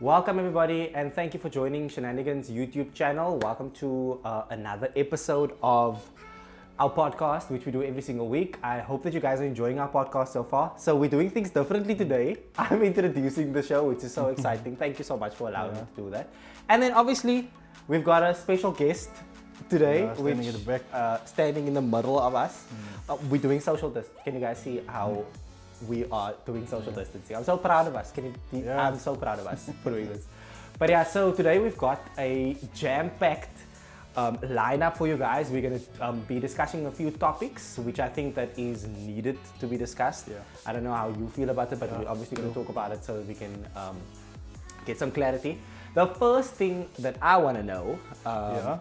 Welcome everybody, and thank you for joining Shenanigans YouTube channel. Welcome to another episode of our podcast, which we do every single week. I hope that you guys are enjoying our podcast so far. So we're doing things differently today. I'm introducing the show, which is so exciting. Thank you so much for allowing me to do that. And then obviously, we've got a special guest today, standing in the back. Standing in the middle of us. We're doing social distancing. Can you guys see how we are doing social distancing? I'm so proud of us. I'm so proud of us for doing this. But yeah, so today we've got a jam-packed lineup for you guys. We're going to be discussing a few topics which I think that is needed to be discussed. I don't know how you feel about it, but we're obviously going to talk about it so that we can get some clarity. The first thing that I want to know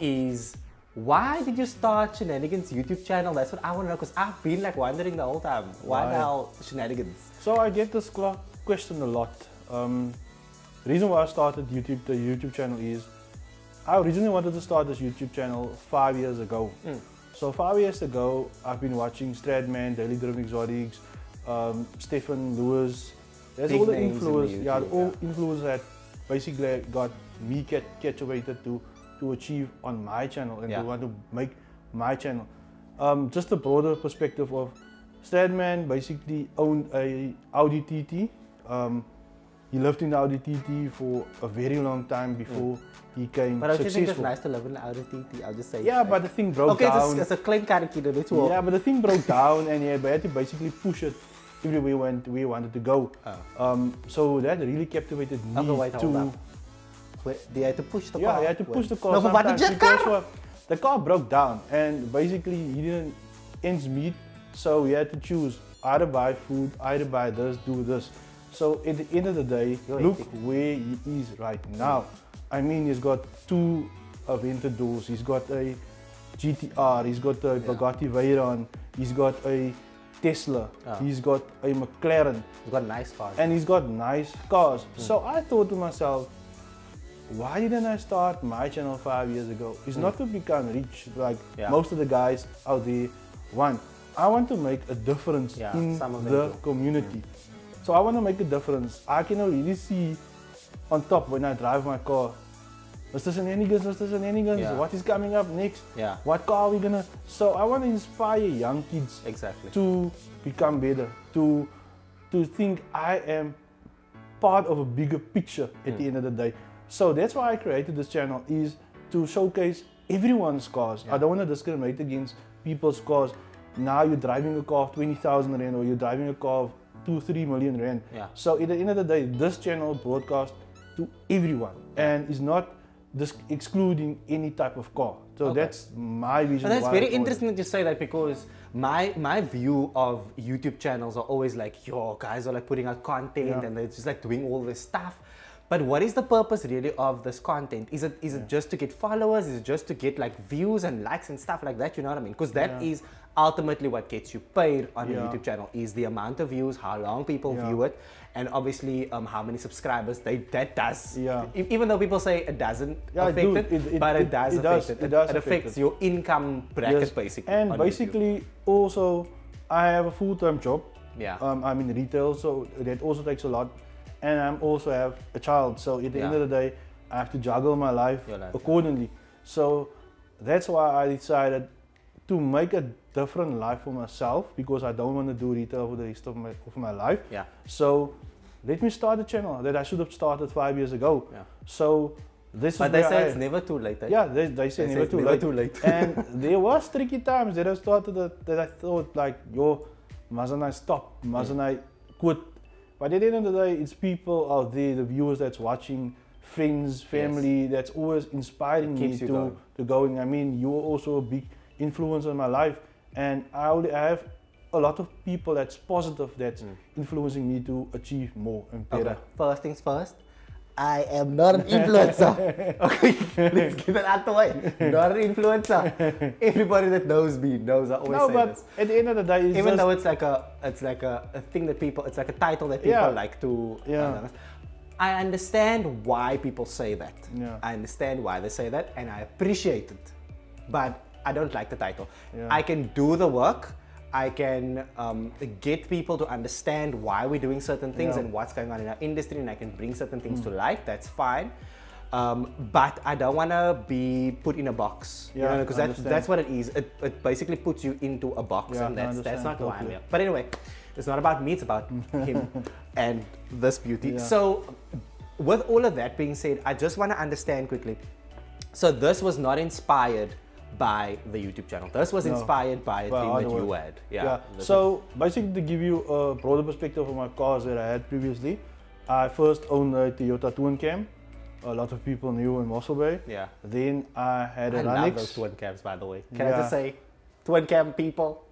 is, why did you start Shenanigans YouTube channel? That's what I want to know, because I've been like wondering the whole time. Why the hell Shenanigans? So I get this question a lot. The reason why I started the YouTube channel is, I originally wanted to start this YouTube channel 5 years ago. So 5 years ago, I've been watching Stradman, Daily Driven Exotics, Stephen Lewis. There's all the influencers, all influencers that basically got me captivated to achieve on my channel and to want to make my channel. Just a broader perspective of Stradman basically owned a Audi TT. He lived in the Audi TT for a very long time before he came successful. But I just think it's nice to live in the Audi TT, I'll just say. Yeah, but the thing broke down. Okay, it's a clean character, let's walk. Yeah, but the thing broke down and he had to basically push it everywhere we wanted to go. So that really captivated me to... They had to push the car? Yeah, he had to push the car sometimes because the car broke down and basically he didn't ends meet, so he had to choose either buy food, either buy this, do this. So at the end of the day, look where he is right now. I mean, he's got two Aventadors, he's got a GTR, he's got a Bugatti Veyron, he's got a Tesla, he's got a McLaren. He's got nice cars. And he's got nice cars. So I thought to myself, why didn't I start my channel 5 years ago? It's not to become rich like most of the guys out there want. I want to make a difference in the community. So I want to make a difference. I can already see on top when I drive my car, Mr. Shenanigans, what is coming up next? What car are we gonna... So I want to inspire young kids to become better, to think I am part of a bigger picture at the end of the day. So that's why I created this channel, is to showcase everyone's cars. I don't want to discriminate against people's cars. Now you're driving a car of 20,000 Rand or you're driving a car of 2-3 million Rand. So at the end of the day, this channel broadcasts to everyone and is not excluding any type of car. So that's my vision. And that's very interesting that you say that, because my view of YouTube channels are always like, yo, guys are like putting out content and they're just like doing all this stuff. But what is the purpose really of this content? Is it just to get followers? Is it just to get like views and likes and stuff like that? You know what I mean? Because that is ultimately what gets you paid on a YouTube channel, is the amount of views, how long people view it, and obviously how many subscribers that does. Even though people say it doesn't affect it, but it does affect it. It affects your income bracket basically. And basically also, I have a full-time job. I'm in retail, so that also takes a lot. And I also have a child, so at the end of the day, I have to juggle my life accordingly. So that's why I decided to make a different life for myself, because I don't want to do retail for the rest of my life. So let me start a channel that I should have started 5 years ago. So this is. But they say it's never too late. Yeah, they say never too late. And there was tricky times that I started that I thought like, yo, mustn't I stop? Mustn't I quit? But at the end of the day, it's people out there, the viewers that's watching, friends, family, that's always inspiring me to going. I mean, you're also a big influence on my life, and I have a lot of people that's positive, that's influencing me to achieve more and better. First things first, I am not an influencer. Okay, let's get that out the way. Not an influencer. Everybody that knows me knows I always say this. At the end of the day, even though it's like a thing that people, it's like a title that people like to. I understand why people say that. I understand why they say that, and I appreciate it. But I don't like the title. I can do the work. I can get people to understand why we're doing certain things and what's going on in our industry, and I can bring certain things to light. That's fine. But I don't want to be put in a box, you know, because that's what it is. It basically puts you into a box, and that's not why I'm here. But anyway, it's not about me, it's about him and this beauty. So with all of that being said, I just want to understand quickly. So this was not inspired by the YouTube channel. This was inspired by a thing that you had. Yeah. So basically, to give you a broader perspective of my cars that I had previously, I first owned a Toyota Twin Cam. A lot of people knew in Mossel Bay. Yeah. Then I had a I Ranix. love those twin cams, by the way. Can I just say, twin cam people,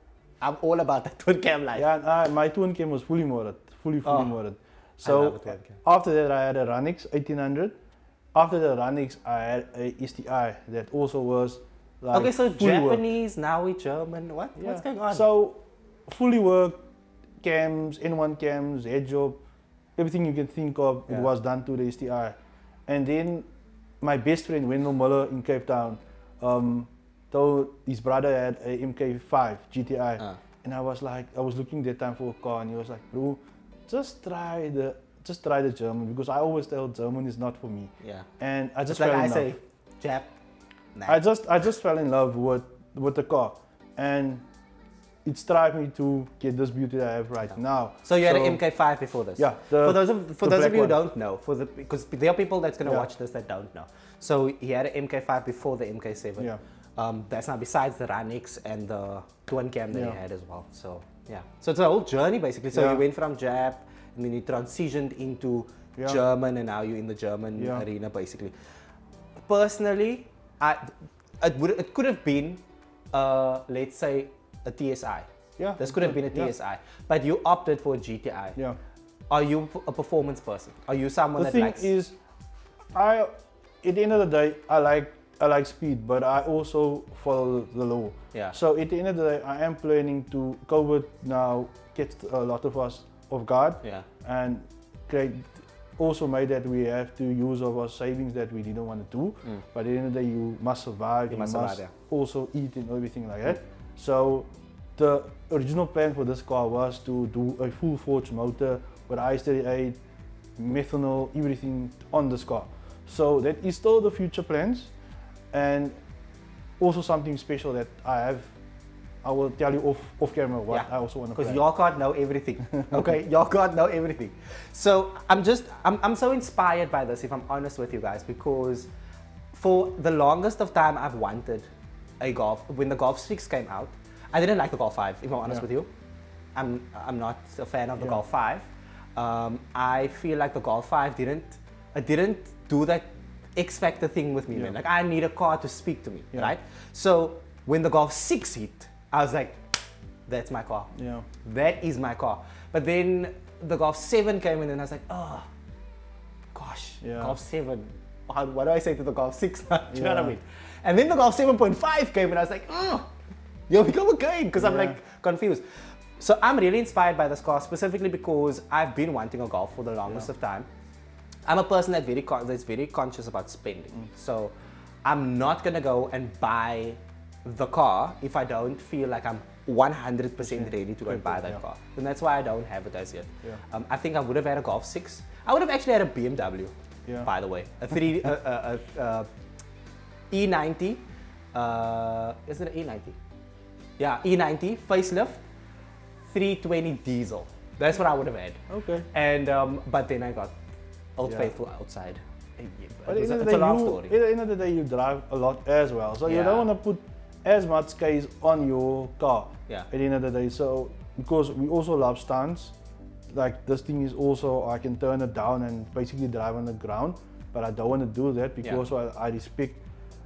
I'm all about that twin cam life. Yeah, and my twin cam was fully modded, fully modded. So after that, I had a Ranix 1800. After the Ranix, I had a STI that also was like okay, so Japanese, now we German. What's going on? So fully worked cams, N1 cams, head job, everything you can think of, it was done to the STI. And then my best friend Wendell Muller in Cape Town, told his brother had a MK5 GTI, and I was looking that time for a car, and he was like, bro, just try the German, because I always tell German is not for me. Yeah. And I just like fell in I love. say, Jap. Nah. I just fell in love with the car, and it strived me to get this beauty that I have right now. So you had an MK5 before this? Yeah. For those of you who don't know, because there are people that's going to watch this that don't know. So he had an MK5 before the MK7. Yeah. That's now besides the Ranix and the twin cam that he had as well. So yeah. So it's a whole journey basically. So you went from Jap, and then you transitioned into German, and now you're in the German arena basically. Personally, it could have been, let's say, a TSI. Yeah. This could have been a TSI, but you opted for a GTI. Yeah. Are you a performance person? Are you someone that likes? The thing is, at the end of the day, I like speed, but I also follow the law. Yeah. So at the end of the day, I am planning to COVID now get a lot of us off guard. Yeah. And also made that we have to use of our savings that we didn't want to do. But at the end of the day, you must survive. You must also eat and everything like that. So the original plan for this car was to do a full forged motor with IS38, methanol, everything on this car. So that is still the future plans, and also something special that I will tell you off camera what I also want to play. Because y'all can't know everything, okay? Y'all can't know everything. So I'm so inspired by this, if I'm honest with you guys, because for the longest of time I've wanted a Golf. When the Golf 6 came out, I didn't like the Golf 5, if I'm honest with you. I'm not a fan of the Golf 5. I feel like the Golf 5 didn't do that X factor thing with me, man. Like, I need a car to speak to me, right? So when the Golf 6 hit, I was like, that's my car. Yeah. That is my car. But then the Golf 7 came in, and I was like, oh, gosh, Golf 7. What do I say to the Golf 6 now? Do you know what I mean? And then the Golf 7.5 came, and I was like, oh, you'll become a game, because I'm like confused. So I'm really inspired by this car, specifically because I've been wanting a Golf for the longest of time. I'm a person that's very conscious about spending. So I'm not gonna go and buy the car if I don't feel like I'm 100% ready to go and buy that car. And that's why I don't have it as yet. I think I would have had a Golf 6. I would have actually had a BMW, by the way. A E90. Is it an E90? Yeah, E90 facelift, 320 diesel. That's what I would have had. Okay. And but then I got Old Faithful outside. It's a long story. At the end of the day, you drive a lot as well, so you don't want to put as much case on your car. At the end of the day, so because we also love stunts, like this thing is also, I can turn it down and basically drive on the ground, but I don't want to do that because I respect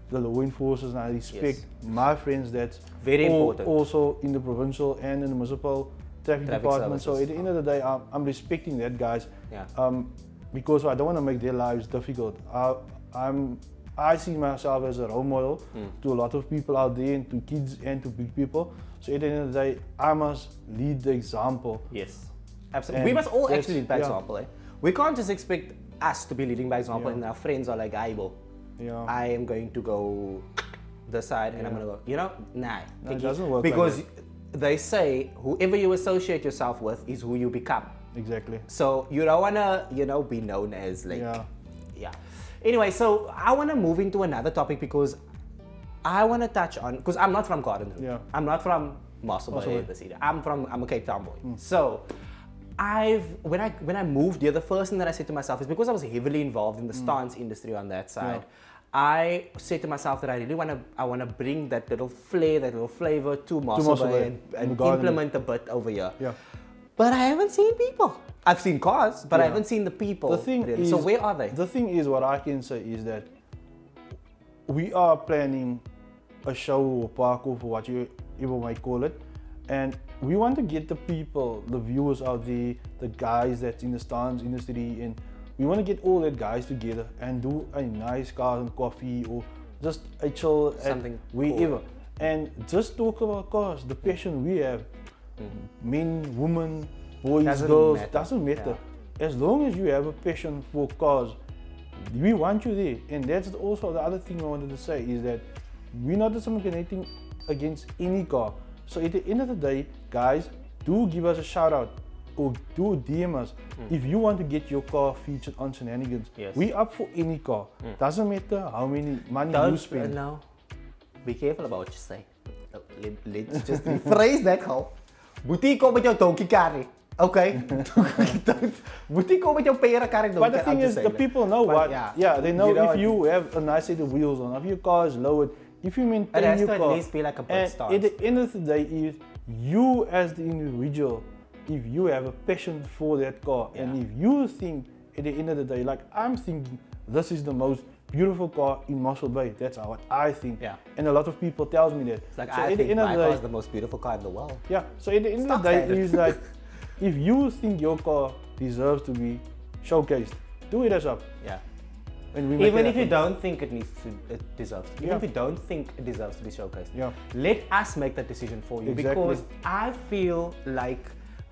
the law enforcers, and I respect my friends that's very important. Also in the provincial and in the municipal traffic department. So at the end of the day, I'm respecting that, guys. Because I don't want to make their lives difficult. I see myself as a role model to a lot of people out there, and to kids and to big people. So at the end of the day, I must lead the example. Yes, absolutely. We must all actually lead by example. Eh? We can't just expect us to be leading by example, and our friends are like, I am going to go this side, and I'm going to go, nah. No, it doesn't work because like they say whoever you associate yourself with is who you become. Exactly. So you don't want to, you know, be known as like, Yeah. Anyway, so I want to move into another topic because I want to touch on, because I'm not from Garden Route. Yeah. I'm not from Mossel Bay, the city. I'm a Cape Town boy. So when I moved here, the first thing that I said to myself is, because I was heavily involved in the stance industry on that side, I said to myself that I really want to bring that little flair, that little flavor to Mossel Bay and implement a bit over here. Yeah. But I haven't seen people. I've seen cars, but I haven't seen the people. The thing is, so where are they? The thing is, what I can say is that we are planning a show or parkour, for what you ever might call it, and we want to get the people, the viewers out there, the guys that's in the stance industry, and we want to get all that guys together and do a nice cars and coffee, or just a chill Something at wherever, cool. and just talk about cars, the passion we have. Men, women, boys, girls, doesn't matter. As long as you have a passion for cars, we want you there. And that's also the other thing I wanted to say, is that we're not discriminating against any car. So at the end of the day, guys, do give us a shout out or do DM us if you want to get your car featured on Shenanigans. Yes. We up for any car. Doesn't matter how many money you spend. No, be careful about what you say. Let's just rephrase that how. Boetie kom met jou donkey carry. Okay? Boetie kom met jou pere carry. But the thing is, the people know what. Yeah, they know, if you have a nice set of wheels on, if your car is lowered, if you maintain your car. It has to at least be like a bit stance. At the end of the day, if you as the individual, if you have a passion for that car, and if you think at the end of the day, like I'm thinking, this is the most beautiful car in Mossel Bay. That's what I think. Yeah. And a lot of people tells me that. It's like, so I think my car is the most beautiful car in the world. Yeah. So at the end of the day, it's like, if you think your car deserves to be showcased, do it as up. Yeah. And we even if you don't think it deserves to, even if you don't think it deserves to be showcased, let us make that decision for you. Exactly. Because I feel like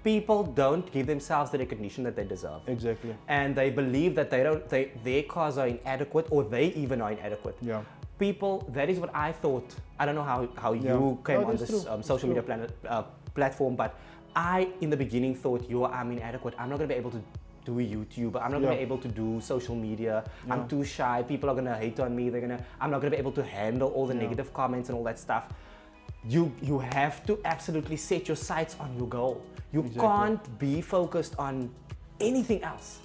people don't give themselves the recognition that they deserve. Exactly. And they believe that their cars are inadequate, or they even are inadequate. Yeah. People, that is what I thought. I don't know how you came on this social media platform, but I, in the beginning, thought, I'm inadequate. I'm not going to be able to do YouTube. I'm not going to be able to do social media. I'm too shy. People are going to hate on me. I'm not going to be able to handle all the negative comments and all that stuff. You have to absolutely set your sights on your goal. You can't be focused on anything else.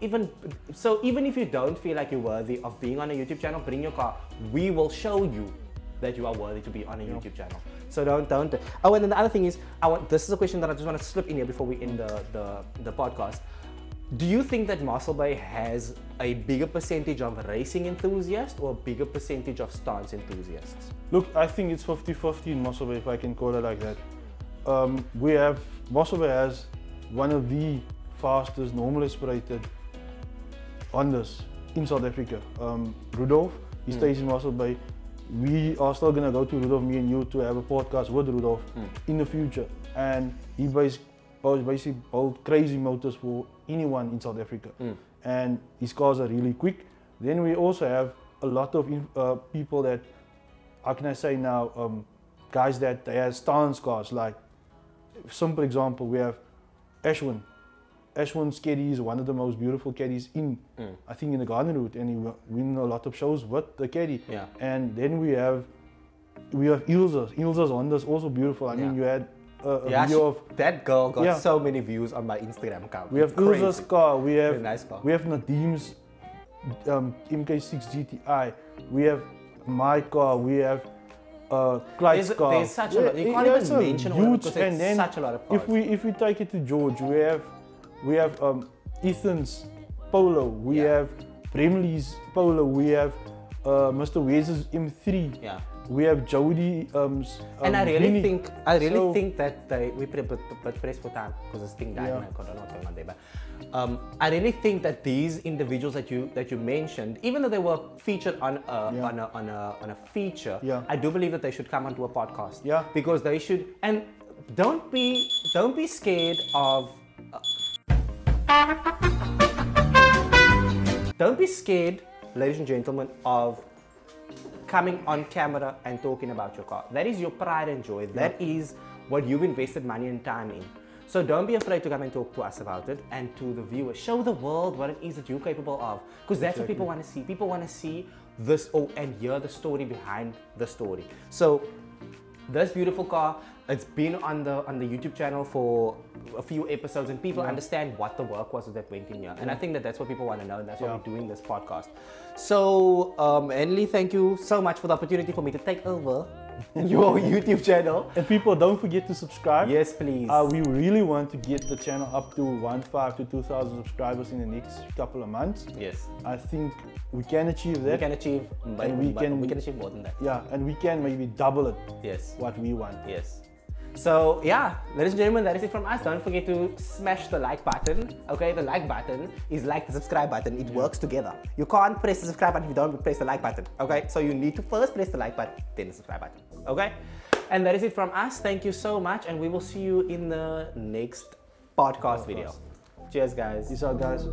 Even if you don't feel like you're worthy of being on a YouTube channel, bring your car. We will show you that you are worthy to be on a YouTube channel. So don't. Oh, and then the other thing is, this is a question that I just want to slip in here before we end the podcast. Do you think that Mossel Bay has a bigger percentage of racing enthusiasts or a bigger percentage of stance enthusiasts? Look, I think it's 50-50 in Mossel Bay, if I can call it like that. Mossel Bay has one of the fastest normal aspirated Hondas in South Africa. Rudolph, he stays in Mossel Bay. We are still going to go to Rudolph, me and you, to have a podcast with Rudolph in the future. And he basically built crazy motors for anyone in South Africa. And his cars are really quick. Then we also have a lot of people that, how can I say now, guys that they have stance cars. Like, simple example, we have Ashwin. Ashwin's caddy is one of the most beautiful caddies in, I think, in the Garden Route, and he win a lot of shows with the caddy. Yeah. And then we have Ilza's. Ilza's Honda's also beautiful. I mean, you had a video of that girl got so many views on my Instagram account. We have Ilza's car. We have nice car. We have Nadim's MK6 GTI. We have my car. We have Clyde's car. There's such a lot. You can't even mention all of it because there's such a lot of cars. If we take it to George, we have Ethan's Polo. We have Brimley's Polo. We have Mr. Wes's M3. Yeah. We have Jody. And I really think that we put a bit press for time because this thing died. I don't know what's going on there, but I really think that these individuals that you mentioned, even though they were featured on a feature, I do believe that they should come onto a podcast. Yeah. Because they should, and don't be scared of. Don't be scared, ladies and gentlemen, of coming on camera and talking about your car. That is your pride and joy. That is what you've invested money and time in. So don't be afraid to come and talk to us about it, and to the viewers. Show the world what it is that you're capable of, because that's what people want to see. People want to see this and hear the story behind the story. So this beautiful car, it's been on the YouTube channel for a few episodes, and people understand what the work was that went in here. And I think that that's what people want to know, and that's why we're doing this podcast. So Henley, thank you so much for the opportunity for me to take over your YouTube channel. And people, don't forget to subscribe. Yes, please. We really want to get the channel up to 1,500 to 2,000 subscribers in the next couple of months. Yes. I think we can achieve that. We can achieve, we can achieve more than that. Yeah, and we can maybe double it. Yes. What we want. Yes. So yeah, ladies and gentlemen, that is it from us. Don't forget to smash the like button. Okay, the like button is like the subscribe button. It works together. You can't press the subscribe button if you don't press the like button. Okay, so you need to first press the like button, then the subscribe button. Okay, and that is it from us. Thank you so much, and we will see you in the next podcast video. Cheers, guys. Peace out, guys.